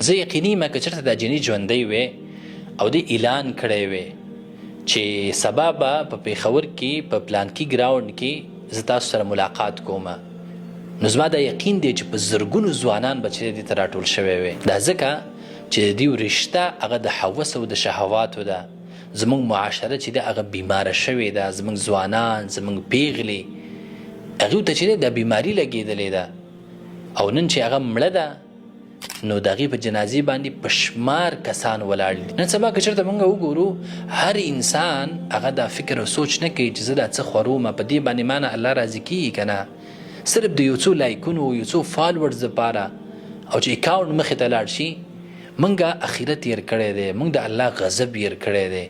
زه یقیني یم که چېرته دا جنۍ ژوندی وې او دې اعلان کړی وې چې سبا به په پېښور کې په پلانکي ګراونډ کې زه تاسو سره ملاقات کوم، نو زما دا یقین دی چې په زرګونو ځوانان به چې دې ته راټول شوی وي. دا ځکه چې د دوی رشته هغه د هوس او د شهواتو ده. زموږ معاشره چې ده هغه بیماره شوې ده، زموږ ځوانان، زموږ پیغلې، هغوی ته چې دا بیماري لګېدلې ده او نن چې هغه مړه ده نو د هغې په جنازې باندې په شمار کسان ولاړ دي. نن سبا که چېرته موږ وګورو هر انسان هغه دا فکر او سوچ نه کوي چې زه دا څه خورومه، په دې باندې مانه الله راضي کېږي که نه. صرف د یو څو لایکونو یو څو فالورز دپاره او چې اکاونټ مخې ته لاړ شي موږ اخرت هېر کړی دی، موږ د الله غضب هېر کړی دی،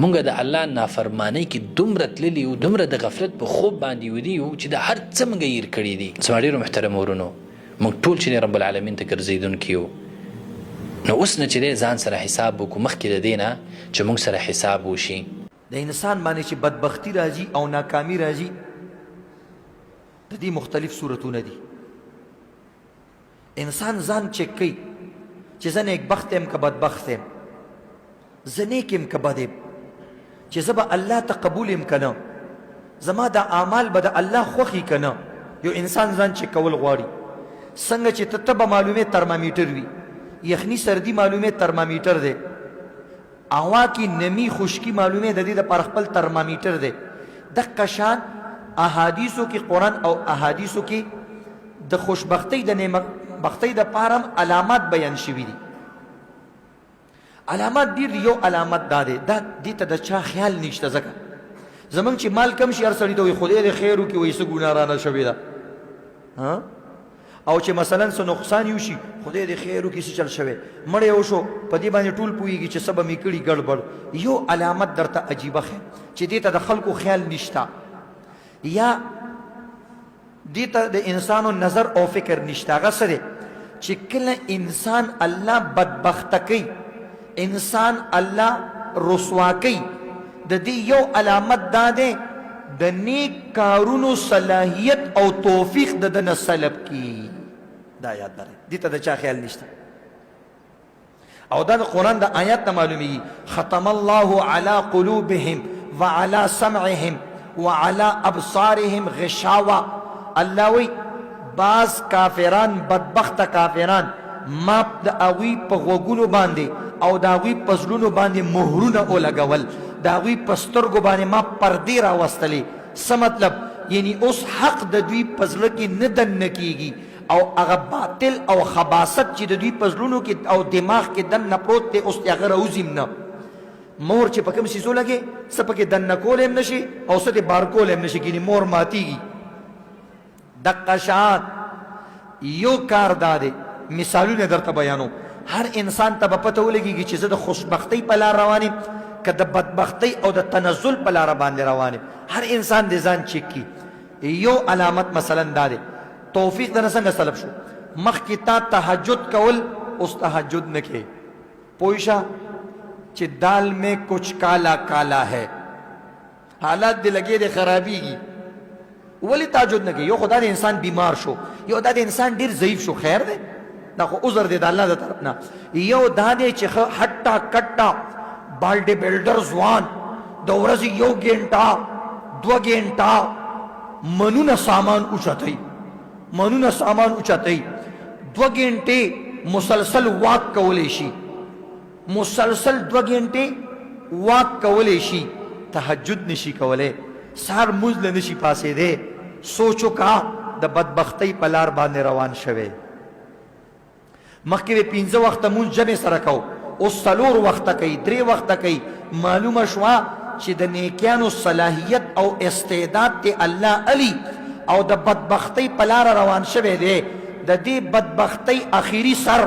موږ د الله نافرمانۍ کې دومره تللي یو، دومره د غفلت په خوب باندې ودي یو چې د هر څه موږ هېر کړي دي. زما ډېرو محترم ورونو، موږ ټول چې رب العالمین ته ګرځېدونکي یو، نو اوس نه چې دی ځان سره حساب وکړو مخکې د دې نه چې موږ سره حساب وشي. د انسان باندې چې بدبختی راځي او ناکامي راځي د دې مختلف صورتونه دي. انسان ځان چک کوي چې زه نیکبخت یم که بدبخت یم، زه نیک یم که بد یم، چې زه به الله ته قبول یم که نه، زما دا اعمال به د الله خوښ که نه. یو انسان ځان چک کول غواړي. څنګه چې ته به معلومې ترمامیټر وي، یخني سردي معلومې ترمامیټر دی، هوا کې نمی خشکی معلومې د دې دپاره خپل ترمامیټر دی. دقه شان احادیثو کې، قرآن او احادیثو کې د خوشبختی د نعمتبختۍ دپاره هم علامات بیان شوي دي. علامات ډېر دي. یو علامت دا دی، دا دې ته د چا خیال نشته. ځکه زمونږ چې مال کم شي هر سړي ته وایي خدای دې خیر وکړي، وایي څه ګناه رانه شوې ده، او چې مثلا څه نقصان یو شي خدای دې خیر وکړي څه چل شوی، مړی وشو په دې باندې ټول پوهېږي چې څه به مې کړي ګډبډ. یو علامت درته عجیبه ښه چې دې ته د خلکو خیال نشته، یا دې ته د انسانو نظر او فکر نشته. هغه څه دی چې کله انسان الله بدبخته کوي، انسان الله رسوا کوي، د دې یو علامت دا دی د نیک کارونو صلاحیت او توفیق د ده نه سلب کی. دا یاد لرئ، دې ته د چا خیال نشته. او دا د قرآن د آیات نه معلومیږي، ختم الله علی قلوبهم وعلى سمعهم وعلى ابصارهم غشاوه. الله وی بعض کافران، بدبخت کافران، ما د هغوی په غوږونو باندې او د هغوی په زړونو باندې مهرونه ولګول، د هغوی په سترګو باندې ما پردې راوستلې. څه مطلب؟ یعنی اوس حق د دوی په زړه کې نه دننه کېږي، او هغه باطل او خباثت چې د دوی په زړونو کې او دماغ کې دننه پروت دی اوس د هغه راوځي نه. مور چې په کوم څیزو لګې څه پکې دننه کولی هم نشي او څه دې بار کولی هم نشي، کینې مور ماتېږي. دقه شان یو کار دا دی، مثالونه درته بیانو. هر انسان ته به پته ولګېږي چې زه د خوشبختۍ په لار روان یم که د بدبختۍ او د تنزل په لاره باندې روان یم. هر انسان دې ځان چیک کړي. یو علامت مثلا دا دی، توفیق دنه څنګه سلب شو؟ مخکې تا تهجد کول، اوس تهجد نه کوې. پوه شه چې دال میں کچھ کالا کالا ہے، حالات دې لګې دې خرابېږي، ولی تهجد نه کوي؟ یو خو دا د انسان بیمار شو، یو دا د انسان ډېر ضعیف شو. خیر دی، دا خو عذر دی د الله د طرف نه. یو دا دی چې هټا کټا بالډي بلډر ځوان د ورځې 1 غنټه 2 غنټه منونه سامان اوچتوي، منونه سامان اوچتوي، 2 غنټې مسلسل واک کولی شي، مسلسل 2 غنټې واک کولی شي، تهجد نشي کولی، سهار مونځ له نشي پاسېدی. سوچو کا د بدبختۍ په لار باندې روان شوی. مخکې به 5 وخته مونځ جمع سره کو، اوس 4 وخته کوي، 3 وخته کوي. معلومه شوه چې د نیکیانو صلاحیت او استعداد دی الله علی، او د بدبختۍ په لاره روان شوی دی. د دې بدبختۍ اخیری سر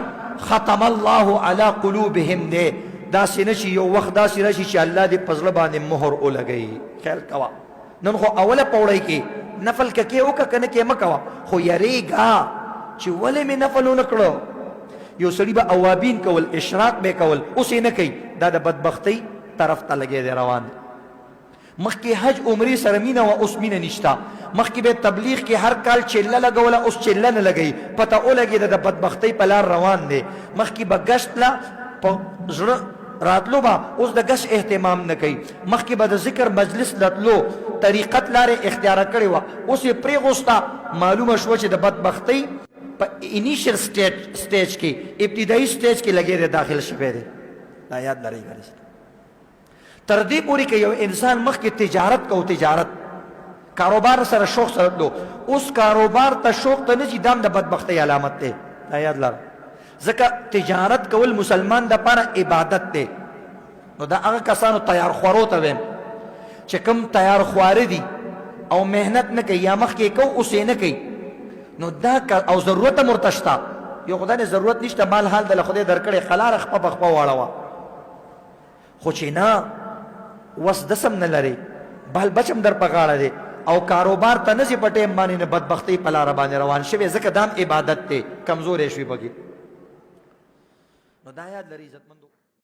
ختم الله علی قلوبهم دی. داسې نه چې یو وخت داسې راشي چې الله دې په زړه باندې مهر ولګوي. خیال کوه، نن خو اوله پوړۍ کې نفل که کې وکړه که نه کې مه کوه، خو یریږه چې ولې مې نفل ونه کړو. یو سړي به اوابین کول، اشراق به کول، اوس یې نه کوي. دا د بدبختۍ طرف ته لګی دی روان دی. مخکې حج عمرې سره مینه وه اوس مینه نشته مخکې به تبلیغ کې هر کال چله لګوله اوس چله نه لګوي پته ولګېده د بدبختۍ په لار روان دی مخکې به ګشت له په زړه راتلو به اوس د ګشت اهتمام نه کوي مخکې به د ذکر مجلس لتلو طریقت لارې اختیاره کړې وه اوس یې پرېغوسته معلومه شوه چې د بدبختۍ په انیشل سټیج کې ابتدایي سټیج کې لګې دی داخل شوی دی دا یاد لرئ تر دې پورې که یو انسان مخکې تجارت کو تجارت کاروبار سره شوق سره تلو اوس کاروبار ته شوق ته نه چې دام د بدبختۍ علامت دی دا یاد لره ځکه تجارت کول مسلمان دپاره عبادت دی نو دا هغه کسانو تیار خورو ته ویم چې کوم تیار خواره دي او محنت نه کوي یا مخکې کو اوس یې نه کوي نو دا او ضرورت هم ورته شته یو خدای نه ضرورت نشته مال حال دله خدای درکړی خلاره خپه په خپه واړوه خو چې نه وس دسم نه لري بال بچم در په غاړه دی او کاروبار ته نه ځي په ټیم باندې نه بدبختۍ په لاره باندې روان شوی ځکه دام عبادت دی کمزوری شوي پکې نو دا یاد لري عزتمندو